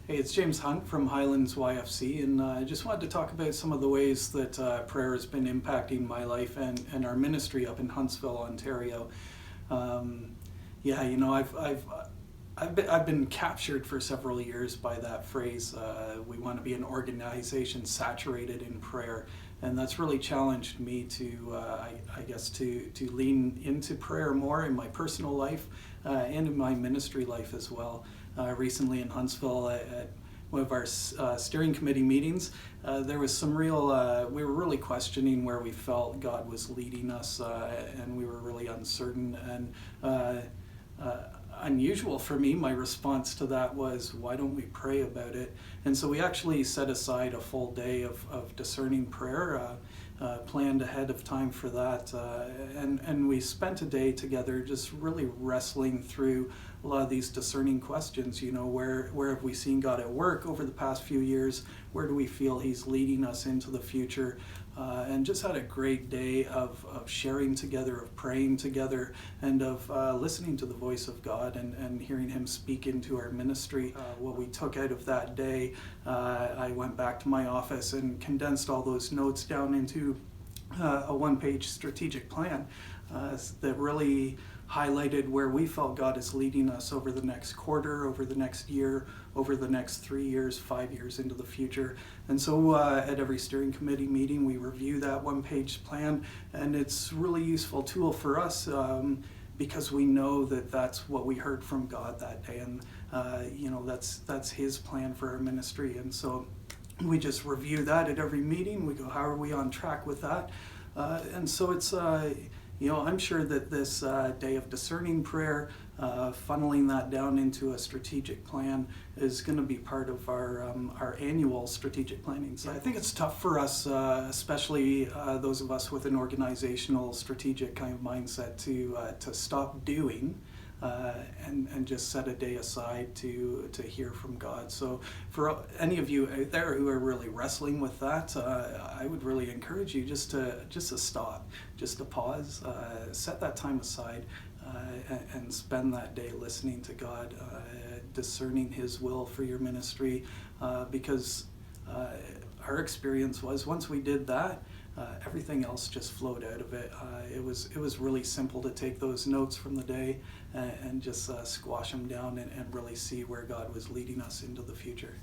Hey, it's James Hunt from Highlands YFC, and I just wanted to talk about some of the ways that prayer has been impacting my life and our ministry up in Huntsville, Ontario. Um, yeah, you know, I've been captured for several years by that phrase. We want to be an organization saturated in prayer, and that's really challenged me to, I guess, to lean into prayer more in my personal life and in my ministry life as well. Recently in Huntsville at one of our steering committee meetings, there was some real, we were really questioning where we felt God was leading us, and we were really uncertain. And unusual for me, my response to that was, why don't we pray about it? And so we actually set aside a full day of discerning prayer, planned ahead of time for that, and we spent a day together just really wrestling through a lot of these discerning questions. You know, where have we seen God at work over the past few years? Where do we feel He's leading us into the future? And just had a great day of sharing together, of praying together, and of listening to the voice of God and hearing Him speak into our ministry. What we took out of that day, I went back to my office and condensed all those notes down into a one-page strategic plan that really highlighted where we felt God is leading us over the next quarter, over the next year, over the next 3 years, 5 years into the future. And so at every steering committee meeting, we review that one-page plan, and it's a really useful tool for us because we know that that's what we heard from God that day, and you know, that's His plan for our ministry. And so we just review that at every meeting. We go, how are we on track with that? And so it's you know, I'm sure that this day of discerning prayer, funneling that down into a strategic plan, is going to be part of our annual strategic planning. So I think it's tough for us, especially those of us with an organizational, strategic kind of mindset, to stop doing. And just set a day aside to hear from God. So for any of you out there who are really wrestling with that, I would really encourage you just to stop, just to pause, set that time aside, and spend that day listening to God, discerning His will for your ministry, because our experience was once we did that, everything else just flowed out of it. It was really simple to take those notes from the day and just squash them down and really see where God was leading us into the future.